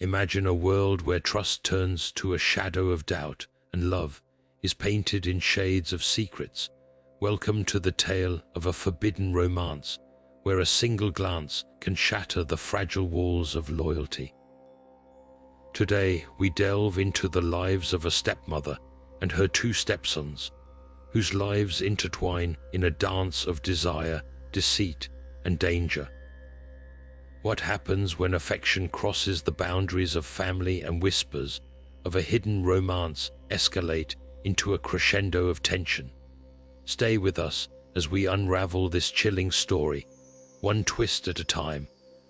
Imagine a world where trust turns to a shadow of doubt and love is painted in shades of secrets. Welcome to the tale of a forbidden romance, where a single glance can shatter the fragile walls of loyalty. Today, we delve into the lives of a stepmother and her two stepsons, whose lives intertwine in a dance of desire, deceit, and danger. What happens when affection crosses the boundaries of family and whispers of a hidden romance escalate into a crescendo of tension? Stay with us as we unravel this chilling story, one twist at a time,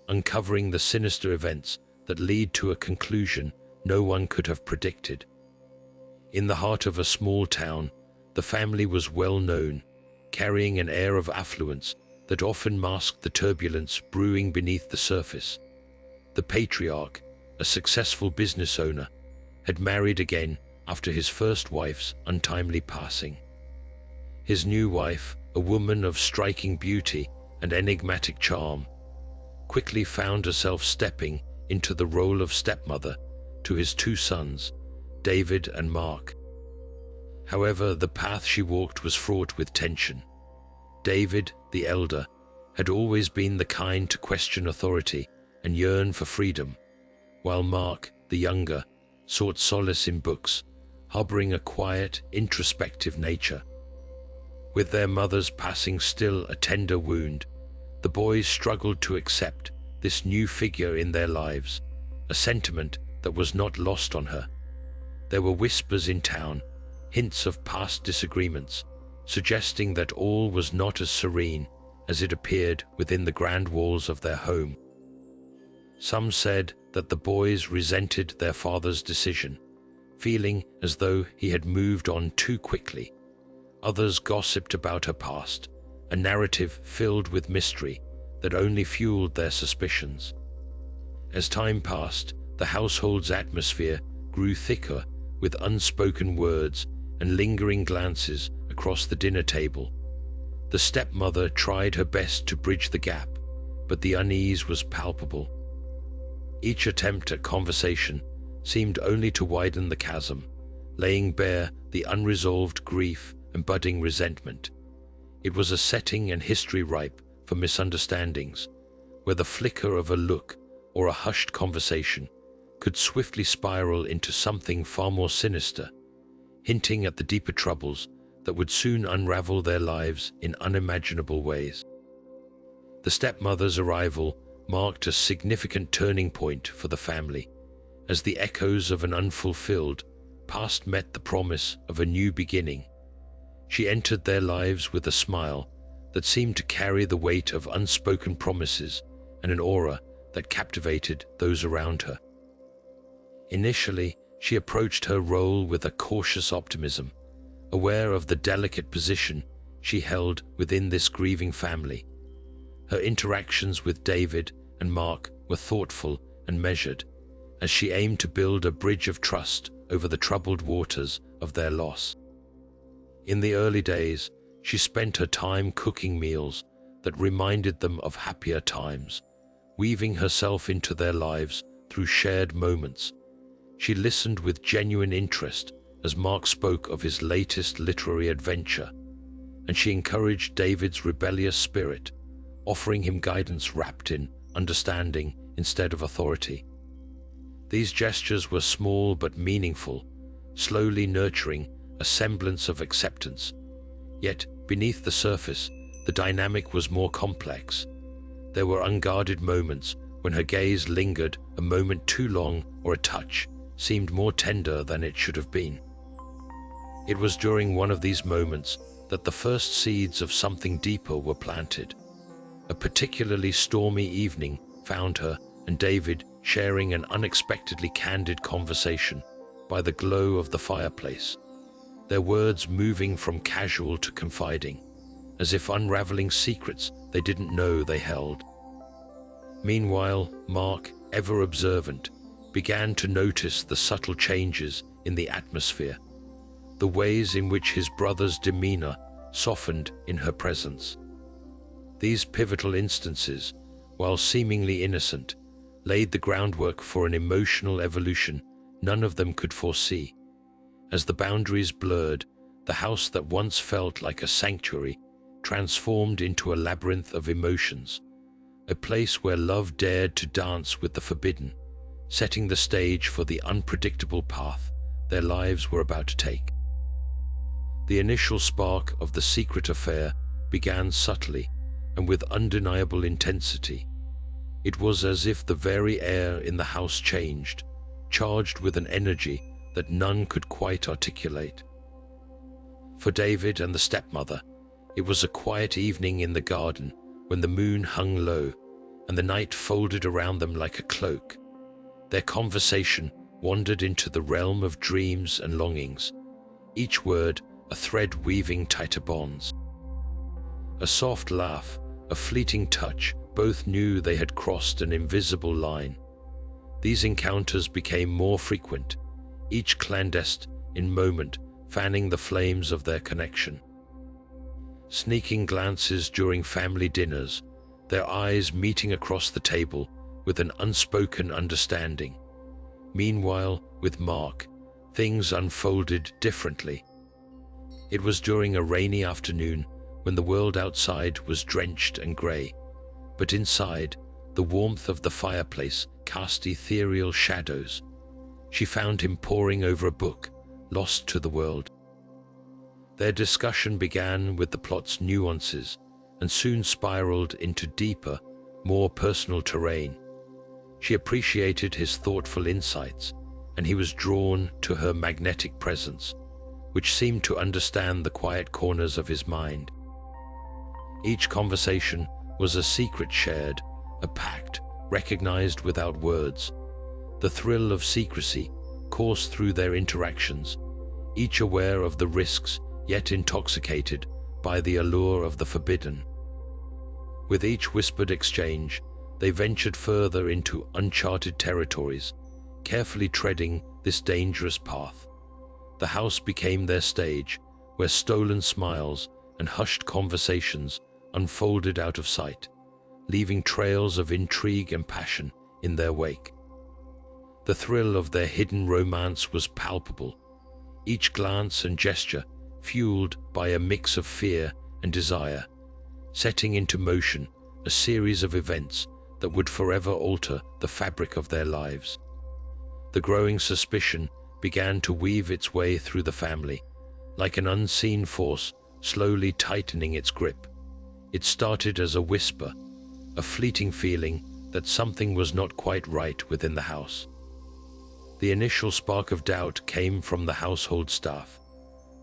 uncovering the sinister events that lead to a conclusion no one could have predicted. In the heart of a small town, the family was well known, carrying an air of affluence that often masked the turbulence brewing beneath the surface. The patriarch, a successful business owner, had married again after his first wife's untimely passing. His new wife, a woman of striking beauty and enigmatic charm, quickly found herself stepping into the role of stepmother to his two sons, David and Mark. However, the path she walked was fraught with tension. David, the elder, had always been the kind to question authority and yearn for freedom, while Mark, the younger, sought solace in books, harboring a quiet, introspective nature. With their mother's passing still a tender wound, the boys struggled to accept this new figure in their lives, a sentiment that was not lost on her. There were whispers in town, hints of past disagreements, suggesting that all was not as serene as it appeared within the grand walls of their home. Some said that the boys resented their father's decision, feeling as though he had moved on too quickly. Others gossiped about her past, a narrative filled with mystery that only fueled their suspicions. As time passed, the household's atmosphere grew thicker with unspoken words and lingering glances across the dinner table. The stepmother tried her best to bridge the gap, but the unease was palpable. Each attempt at conversation seemed only to widen the chasm, laying bare the unresolved grief and budding resentment. It was a setting and history ripe for misunderstandings, where the flicker of a look or a hushed conversation could swiftly spiral into something far more sinister, hinting at the deeper troubles that would soon unravel their lives in unimaginable ways. The stepmother's arrival marked a significant turning point for the family, as the echoes of an unfulfilled past met the promise of a new beginning. She entered their lives with a smile that seemed to carry the weight of unspoken promises and an aura that captivated those around her. Initially, she approached her role with a cautious optimism, aware of the delicate position she held within this grieving family. Her interactions with David and Mark were thoughtful and measured, as she aimed to build a bridge of trust over the troubled waters of their loss. In the early days, she spent her time cooking meals that reminded them of happier times, weaving herself into their lives through shared moments. She listened with genuine interest as Mark spoke of his latest literary adventure, and she encouraged David's rebellious spirit, offering him guidance wrapped in understanding instead of authority. These gestures were small but meaningful, slowly nurturing a semblance of acceptance. Yet, beneath the surface, the dynamic was more complex. There were unguarded moments when her gaze lingered a moment too long or a touch seemed more tender than it should have been. It was during one of these moments that the first seeds of something deeper were planted. A particularly stormy evening found her and David sharing an unexpectedly candid conversation by the glow of the fireplace, their words moving from casual to confiding, as if unraveling secrets they didn't know they held. Meanwhile, Mark, ever observant, began to notice the subtle changes in the atmosphere, the ways in which his brother's demeanor softened in her presence. These pivotal instances, while seemingly innocent, laid the groundwork for an emotional evolution none of them could foresee. As the boundaries blurred, the house that once felt like a sanctuary transformed into a labyrinth of emotions, a place where love dared to dance with the forbidden, setting the stage for the unpredictable path their lives were about to take. The initial spark of the secret affair began subtly and with undeniable intensity. It was as if the very air in the house changed, charged with an energy that none could quite articulate. For David and the stepmother, it was a quiet evening in the garden when the moon hung low and the night folded around them like a cloak. Their conversation wandered into the realm of dreams and longings, each word a thread weaving tighter bonds. A soft laugh, a fleeting touch, both knew they had crossed an invisible line. These encounters became more frequent, each clandestine moment fanning the flames of their connection. Sneaking glances during family dinners, their eyes meeting across the table with an unspoken understanding. Meanwhile, with Mark, things unfolded differently. It was during a rainy afternoon when the world outside was drenched and grey, but inside, the warmth of the fireplace cast ethereal shadows. She found him poring over a book, lost to the world. Their discussion began with the plot's nuances and soon spiraled into deeper, more personal terrain. She appreciated his thoughtful insights, and he was drawn to her magnetic presence, which seemed to understand the quiet corners of his mind. Each conversation was a secret shared, a pact recognized without words. The thrill of secrecy coursed through their interactions, each aware of the risks yet intoxicated by the allure of the forbidden. With each whispered exchange, they ventured further into uncharted territories, carefully treading this dangerous path. The house became their stage, where stolen smiles and hushed conversations unfolded out of sight, leaving trails of intrigue and passion in their wake. The thrill of their hidden romance was palpable, each glance and gesture fueled by a mix of fear and desire, setting into motion a series of events that would forever alter the fabric of their lives. The growing suspicion began to weave its way through the family, like an unseen force slowly tightening its grip. It started as a whisper, a fleeting feeling that something was not quite right within the house. The initial spark of doubt came from the household staff,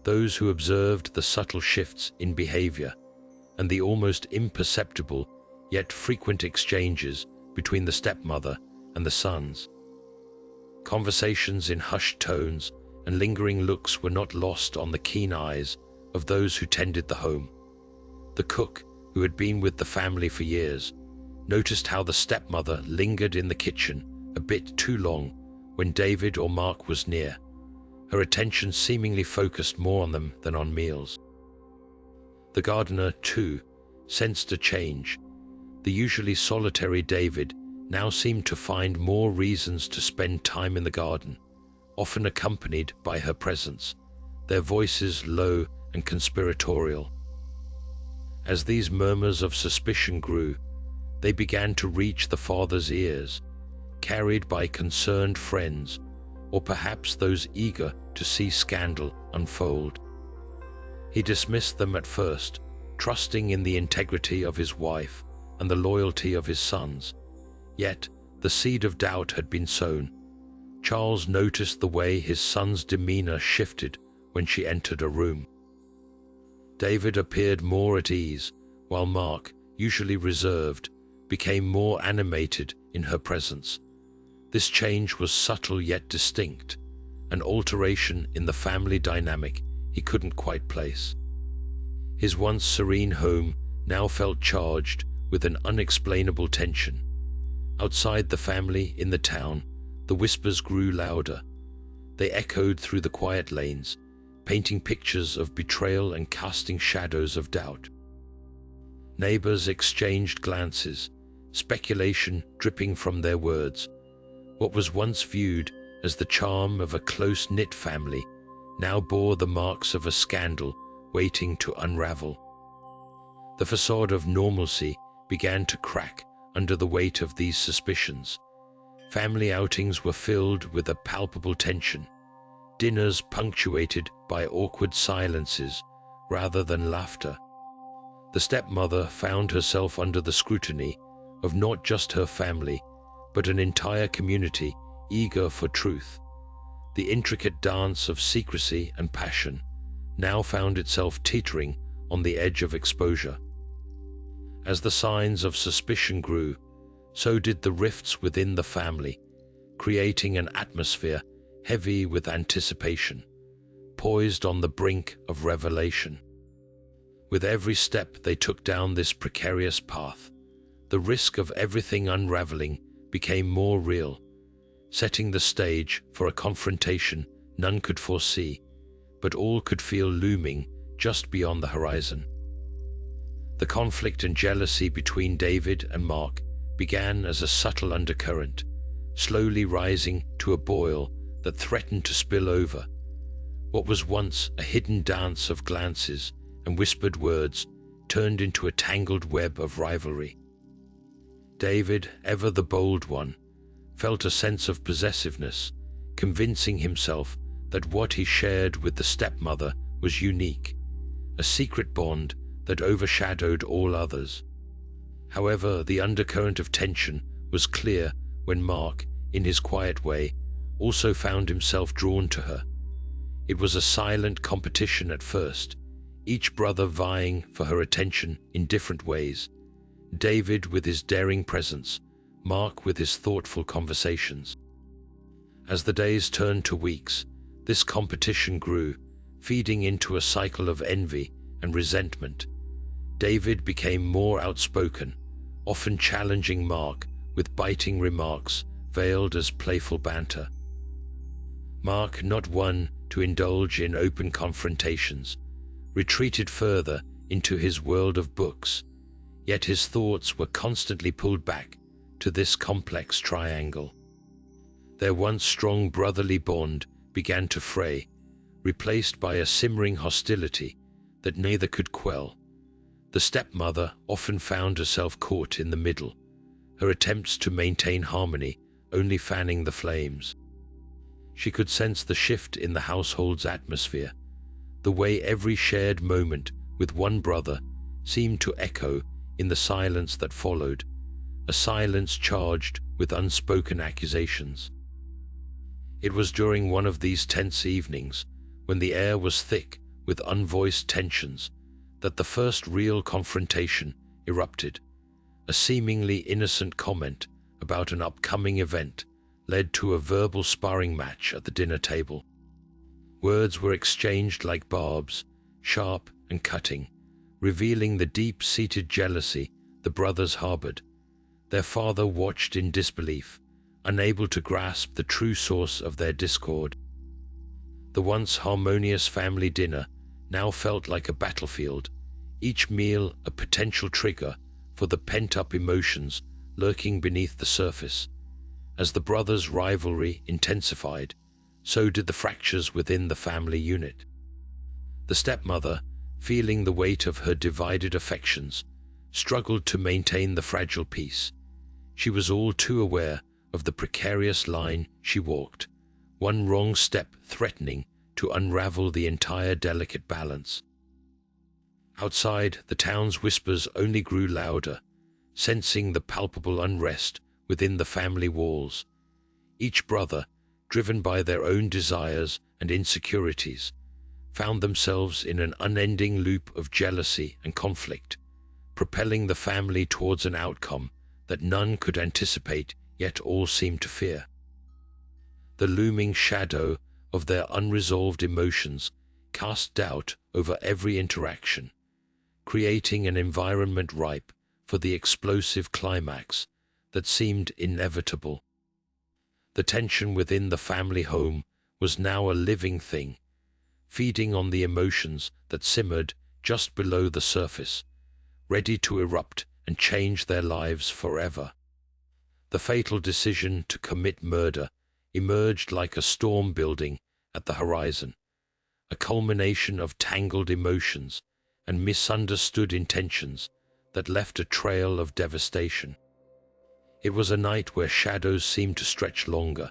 those who observed the subtle shifts in behavior and the almost imperceptible yet frequent exchanges between the stepmother and the sons. Conversations in hushed tones and lingering looks were not lost on the keen eyes of those who tended the home. The cook, who had been with the family for years, noticed how the stepmother lingered in the kitchen a bit too long when David or Mark was near, her attention seemingly focused more on them than on meals. The gardener, too, sensed a change. The usually solitary David now seemed to find more reasons to spend time in the garden, often accompanied by her presence, their voices low and conspiratorial. As these murmurs of suspicion grew, they began to reach the father's ears, carried by concerned friends, or perhaps those eager to see scandal unfold. He dismissed them at first, trusting in the integrity of his wife and the loyalty of his sons. Yet, the seed of doubt had been sown. Charles noticed the way his son's demeanor shifted when she entered a room. David appeared more at ease, while Mark, usually reserved, became more animated in her presence. This change was subtle yet distinct, an alteration in the family dynamic he couldn't quite place. His once serene home now felt charged with an unexplainable tension. Outside the family, in the town, the whispers grew louder. They echoed through the quiet lanes, painting pictures of betrayal and casting shadows of doubt. Neighbors exchanged glances, speculation dripping from their words. What was once viewed as the charm of a close-knit family now bore the marks of a scandal waiting to unravel. The facade of normalcy began to crack under the weight of these suspicions. Family outings were filled with a palpable tension, dinners punctuated by awkward silences rather than laughter. The stepmother found herself under the scrutiny of not just her family, but an entire community eager for truth. The intricate dance of secrecy and passion now found itself teetering on the edge of exposure. As the signs of suspicion grew, so did the rifts within the family, creating an atmosphere heavy with anticipation, poised on the brink of revelation. With every step they took down this precarious path, the risk of everything unraveling became more real, setting the stage for a confrontation none could foresee, but all could feel looming just beyond the horizon. The conflict and jealousy between David and Mark began as a subtle undercurrent, slowly rising to a boil that threatened to spill over. What was once a hidden dance of glances and whispered words turned into a tangled web of rivalry. David, ever the bold one, felt a sense of possessiveness, convincing himself that what he shared with the stepmother was unique, a secret bond that overshadowed all others. However, the undercurrent of tension was clear when Mark, in his quiet way, also found himself drawn to her. It was a silent competition at first, each brother vying for her attention in different ways. David with his daring presence, Mark with his thoughtful conversations. As the days turned to weeks, this competition grew, feeding into a cycle of envy and resentment. David became more outspoken, often challenging Mark with biting remarks veiled as playful banter. Mark, not one to indulge in open confrontations, retreated further into his world of books, yet his thoughts were constantly pulled back to this complex triangle. Their once strong brotherly bond began to fray, replaced by a simmering hostility that neither could quell. The stepmother often found herself caught in the middle, her attempts to maintain harmony only fanning the flames. She could sense the shift in the household's atmosphere, the way every shared moment with one brother seemed to echo in the silence that followed, a silence charged with unspoken accusations. It was during one of these tense evenings, when the air was thick with unvoiced tensions, that the first real confrontation erupted. A seemingly innocent comment about an upcoming event led to a verbal sparring match at the dinner table. Words were exchanged like barbs, sharp and cutting, revealing the deep-seated jealousy the brothers harbored. Their father watched in disbelief, unable to grasp the true source of their discord. The once harmonious family dinner now felt like a battlefield, each meal a potential trigger for the pent-up emotions lurking beneath the surface. As the brothers' rivalry intensified, so did the fractures within the family unit. The stepmother, feeling the weight of her divided affections, struggled to maintain the fragile peace. She was all too aware of the precarious line she walked, one wrong step threatening to unravel the entire delicate balance. Outside, the town's whispers only grew louder, sensing the palpable unrest within the family walls. Each brother, driven by their own desires and insecurities, found themselves in an unending loop of jealousy and conflict, propelling the family towards an outcome that none could anticipate, yet all seemed to fear. The looming shadow of their unresolved emotions cast doubt over every interaction, creating an environment ripe for the explosive climax that seemed inevitable. The tension within the family home was now a living thing, feeding on the emotions that simmered just below the surface, ready to erupt and change their lives forever. The fatal decision to commit murder emerged like a storm building at the horizon, a culmination of tangled emotions and misunderstood intentions that left a trail of devastation. It was a night where shadows seemed to stretch longer,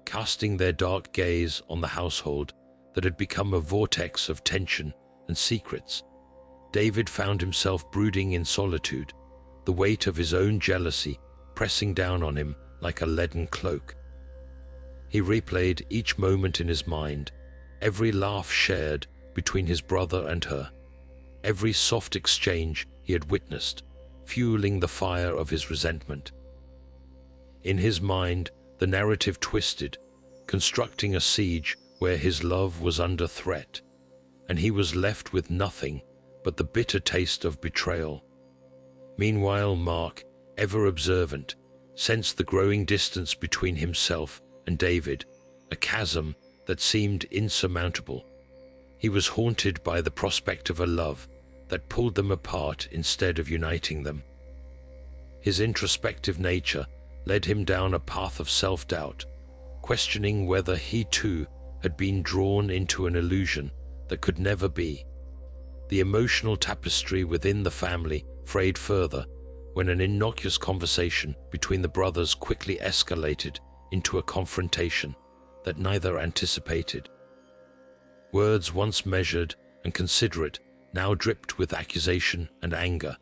casting their dark gaze on the household that had become a vortex of tension and secrets. David found himself brooding in solitude, the weight of his own jealousy pressing down on him like a leaden cloak. He replayed each moment in his mind, every laugh shared between his brother and her, every soft exchange he had witnessed, fueling the fire of his resentment. In his mind, the narrative twisted, constructing a siege where his love was under threat, and he was left with nothing but the bitter taste of betrayal. Meanwhile, Mark, ever observant, sensed the growing distance between himself and David, a chasm that seemed insurmountable. He was haunted by the prospect of a love that pulled them apart instead of uniting them. His introspective nature led him down a path of self-doubt, questioning whether he too had been drawn into an illusion that could never be. The emotional tapestry within the family frayed further when an innocuous conversation between the brothers quickly escalated into a confrontation that neither anticipated. Words once measured and considerate now dripped with accusation and anger,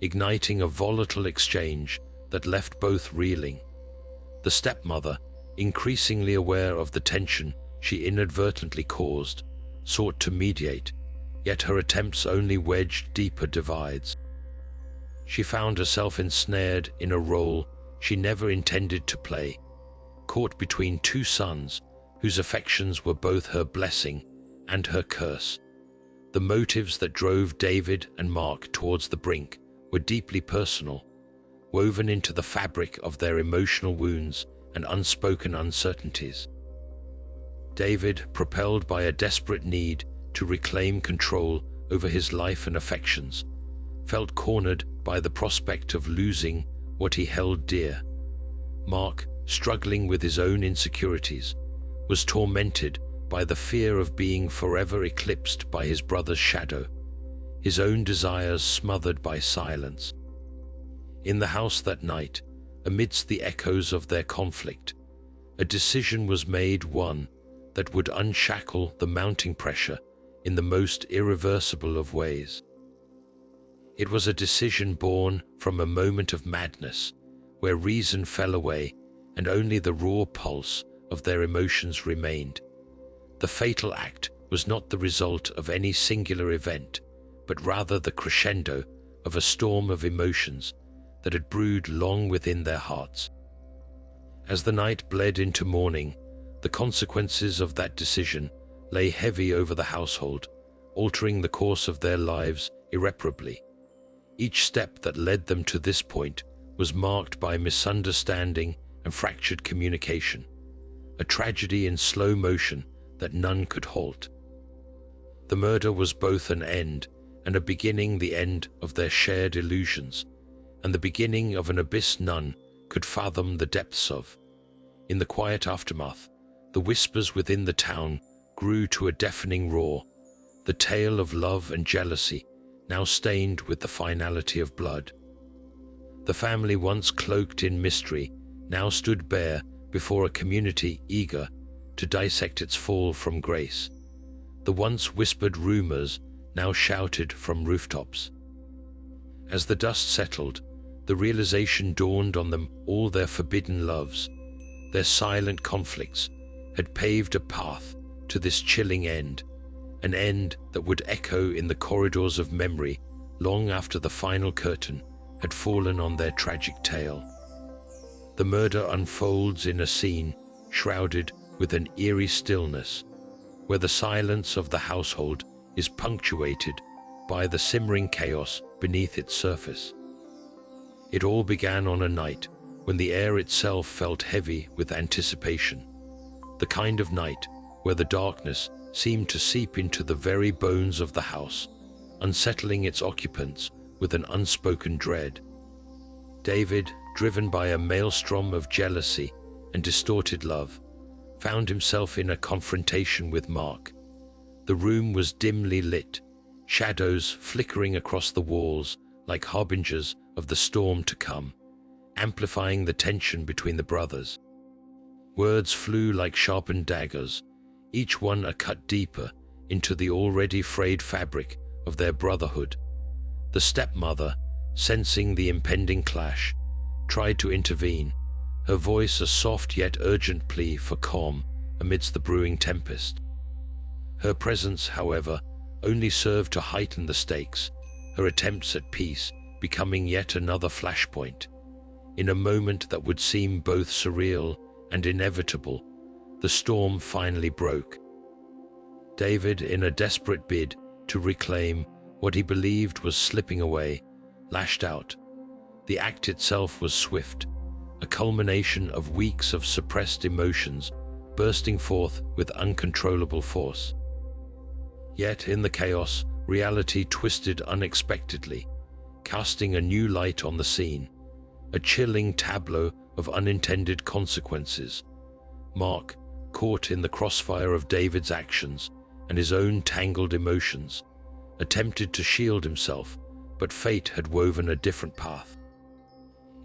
igniting a volatile exchange that left both reeling. The stepmother, increasingly aware of the tension she inadvertently caused, sought to mediate, yet her attempts only wedged deeper divides. She found herself ensnared in a role she never intended to play, caught between two sons whose affections were both her blessing and her curse. The motives that drove David and Mark towards the brink were deeply personal, woven into the fabric of their emotional wounds and unspoken uncertainties. David, propelled by a desperate need to reclaim control over his life and affections, felt cornered by the prospect of losing what he held dear. Mark, struggling with his own insecurities, was tormented by the fear of being forever eclipsed by his brother's shadow, his own desires smothered by silence. In the house that night, amidst the echoes of their conflict, a decision was made, one that would unshackle the mounting pressure in the most irreversible of ways. It was a decision born from a moment of madness, where reason fell away and only the raw pulse of their emotions remained. The fatal act was not the result of any singular event, but rather the crescendo of a storm of emotions that had brewed long within their hearts. As the night bled into morning, the consequences of that decision lay heavy over the household, altering the course of their lives irreparably. Each step that led them to this point was marked by misunderstanding and fractured communication, a tragedy in slow motion that none could halt. The murder was both an end and a beginning, the end of their shared illusions, and the beginning of an abyss none could fathom the depths of. In the quiet aftermath, the whispers within the town grew to a deafening roar, the tale of love and jealousy now stained with the finality of blood. The family, once cloaked in mystery, now stood bare before a community eager to dissect its fall from grace. The once whispered rumors now shouted from rooftops. As the dust settled, the realization dawned on them all: their forbidden loves, their silent conflicts, had paved a path to this chilling end, an end that would echo in the corridors of memory long after the final curtain had fallen on their tragic tale. The murder unfolds in a scene shrouded with an eerie stillness, where the silence of the household is punctuated by the simmering chaos beneath its surface. It all began on a night when the air itself felt heavy with anticipation, the kind of night where the darkness seemed to seep into the very bones of the house, unsettling its occupants with an unspoken dread. David, driven by a maelstrom of jealousy and distorted love, found himself in a confrontation with Mark. The room was dimly lit, shadows flickering across the walls like harbingers of the storm to come, amplifying the tension between the brothers. Words flew like sharpened daggers, each one a cut deeper into the already frayed fabric of their brotherhood. The stepmother, sensing the impending clash, tried to intervene, her voice a soft yet urgent plea for calm amidst the brewing tempest. Her presence, however, only served to heighten the stakes, her attempts at peace becoming yet another flashpoint. In a moment that would seem both surreal and inevitable, the storm finally broke. David, in a desperate bid to reclaim what he believed was slipping away, lashed out. The act itself was swift, a culmination of weeks of suppressed emotions bursting forth with uncontrollable force. Yet in the chaos, reality twisted unexpectedly, casting a new light on the scene, a chilling tableau of unintended consequences. Mark, caught in the crossfire of David's actions and his own tangled emotions, attempted to shield himself, but fate had woven a different path.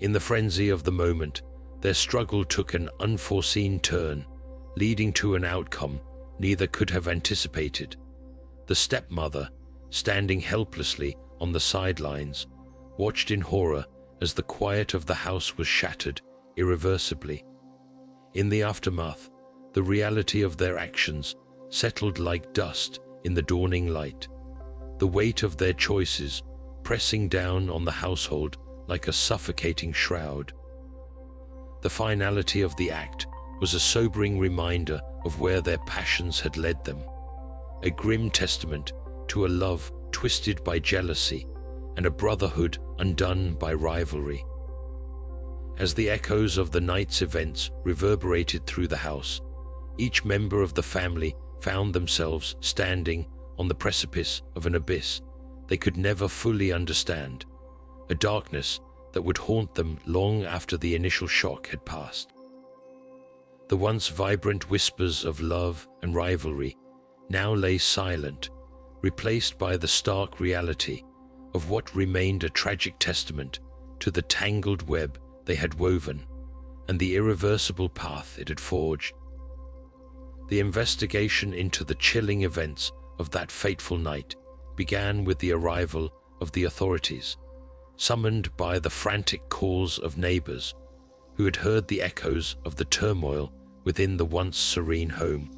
In the frenzy of the moment, their struggle took an unforeseen turn, leading to an outcome neither could have anticipated. The stepmother, standing helplessly on the sidelines, watched in horror as the quiet of the house was shattered irreversibly. In the aftermath, the reality of their actions settled like dust in the dawning light, the weight of their choices pressing down on the household like a suffocating shroud. The finality of the act was a sobering reminder of where their passions had led them, a grim testament to a love twisted by jealousy and a brotherhood undone by rivalry. As the echoes of the night's events reverberated through the house, each member of the family found themselves standing on the precipice of an abyss they could never fully understand, a darkness that would haunt them long after the initial shock had passed. The once vibrant whispers of love and rivalry now lay silent, replaced by the stark reality of what remained a tragic testament to the tangled web they had woven and the irreversible path it had forged. The investigation into the chilling events of that fateful night began with the arrival of the authorities, summoned by the frantic calls of neighbors who had heard the echoes of the turmoil within the once serene home.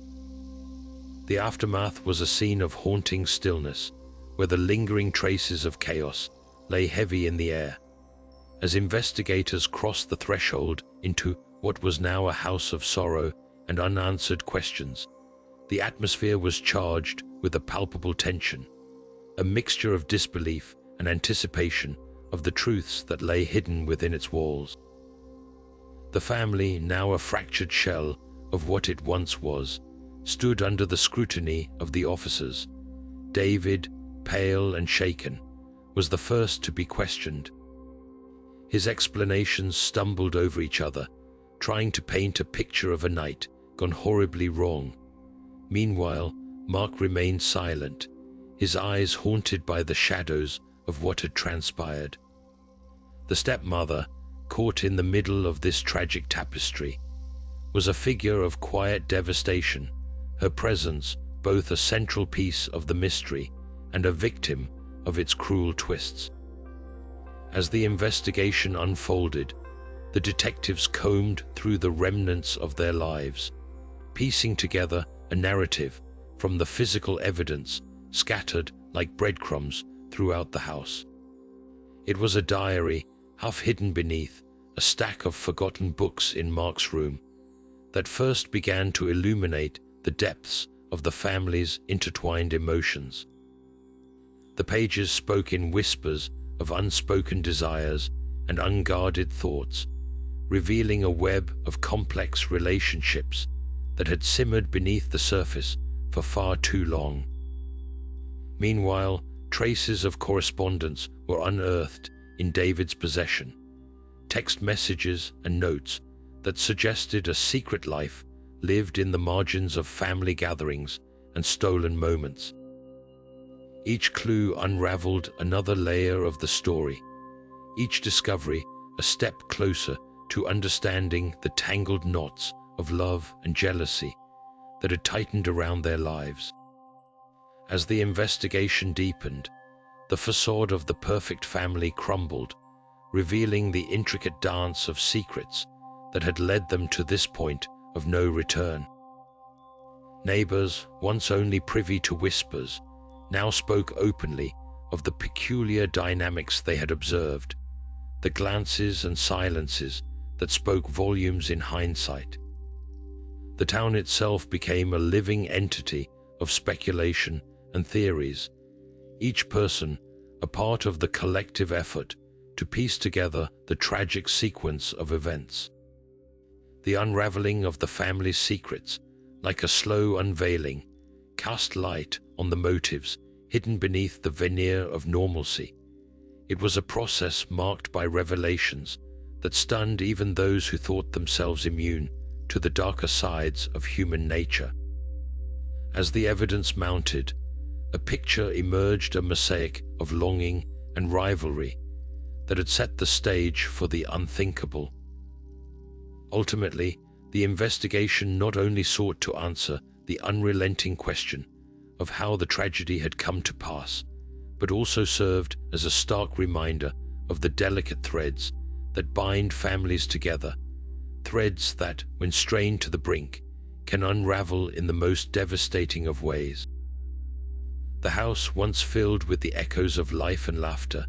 The aftermath was a scene of haunting stillness, where the lingering traces of chaos lay heavy in the air. As investigators crossed the threshold into what was now a house of sorrow and unanswered questions, the atmosphere was charged with a palpable tension, a mixture of disbelief and anticipation of the truths that lay hidden within its walls. The family, now a fractured shell of what it once was, stood under the scrutiny of the officers. David, pale and shaken, was the first to be questioned. His explanations stumbled over each other, trying to paint a picture of a night gone horribly wrong. Meanwhile, Mark remained silent, his eyes haunted by the shadows of what had transpired. The stepmother, caught in the middle of this tragic tapestry, was a figure of quiet devastation, her presence both a central piece of the mystery and a victim of its cruel twists. As the investigation unfolded, the detectives combed through the remnants of their lives, piecing together a narrative from the physical evidence scattered like breadcrumbs throughout the house. It was a diary, half hidden beneath a stack of forgotten books in Mark's room, that first began to illuminate the depths of the family's intertwined emotions. The pages spoke in whispers of unspoken desires and unguarded thoughts, revealing a web of complex relationships that had simmered beneath the surface for far too long. Meanwhile, traces of correspondence were unearthed in David's possession, text messages and notes that suggested a secret life lived in the margins of family gatherings and stolen moments. Each clue unraveled another layer of the story, each discovery a step closer to understanding the tangled knots of love and jealousy that had tightened around their lives. As the investigation deepened, the facade of the perfect family crumbled, revealing the intricate dance of secrets that had led them to this point of no return. Neighbors, once only privy to whispers, now spoke openly of the peculiar dynamics they had observed, the glances and silences that spoke volumes in hindsight. The town itself became a living entity of speculation and theories, each person a part of the collective effort to piece together the tragic sequence of events. The unraveling of the family's secrets, like a slow unveiling, cast light on the motives hidden beneath the veneer of normalcy. It was a process marked by revelations that stunned even those who thought themselves immune to the darker sides of human nature. As the evidence mounted, a picture emerged, a mosaic of longing and rivalry that had set the stage for the unthinkable. Ultimately, the investigation not only sought to answer the unrelenting question of how the tragedy had come to pass, but also served as a stark reminder of the delicate threads that bind families together, threads that, when strained to the brink, can unravel in the most devastating of ways. The house, once filled with the echoes of life and laughter,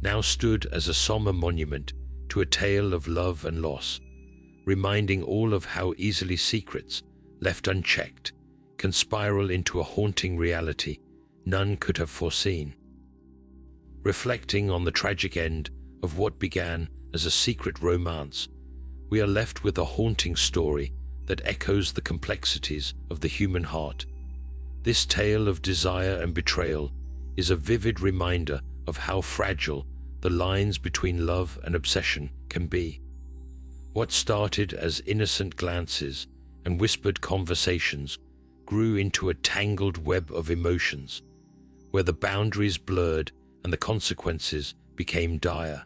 now stood as a somber monument to a tale of love and loss, reminding all of how easily secrets, left unchecked, can spiral into a haunting reality none could have foreseen. Reflecting on the tragic end of what began as a secret romance, we are left with a haunting story that echoes the complexities of the human heart. This tale of desire and betrayal is a vivid reminder of how fragile the lines between love and obsession can be. What started as innocent glances and whispered conversations grew into a tangled web of emotions, where the boundaries blurred and the consequences became dire.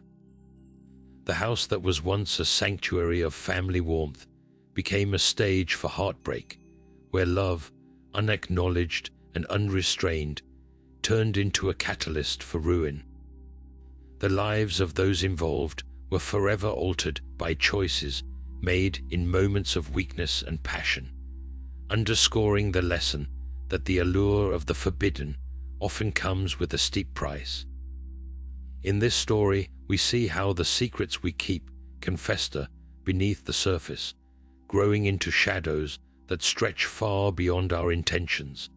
The house that was once a sanctuary of family warmth became a stage for heartbreak, where love, unacknowledged and unrestrained, turned into a catalyst for ruin. The lives of those involved were forever altered by choices made in moments of weakness and passion, underscoring the lesson that the allure of the forbidden often comes with a steep price. In this story, we see how the secrets we keep can fester beneath the surface, growing into shadows that stretch far beyond our intentions.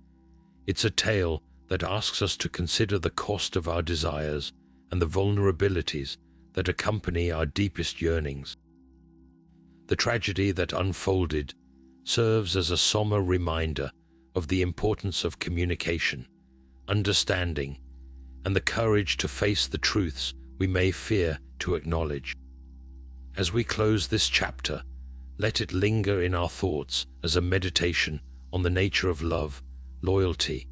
It's a tale that asks us to consider the cost of our desires and the vulnerabilities that accompany our deepest yearnings. The tragedy that unfolded serves as a somber reminder of the importance of communication, understanding, and the courage to face the truths we may fear to acknowledge. As we close this chapter, let it linger in our thoughts as a meditation on the nature of love, loyalty,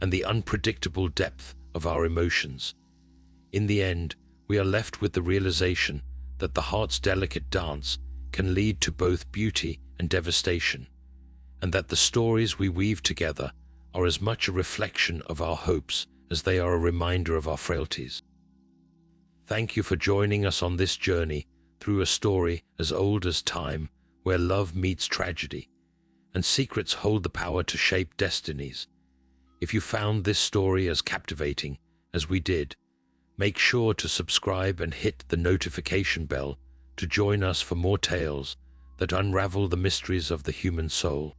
and the unpredictable depth of our emotions. In the end, we are left with the realization that the heart's delicate dance can lead to both beauty and devastation, and that the stories we weave together are as much a reflection of our hopes as they are a reminder of our frailties. Thank you for joining us on this journey through a story as old as time, where love meets tragedy, and secrets hold the power to shape destinies. If you found this story as captivating as we did, make sure to subscribe and hit the notification bell to join us for more tales that unravel the mysteries of the human soul.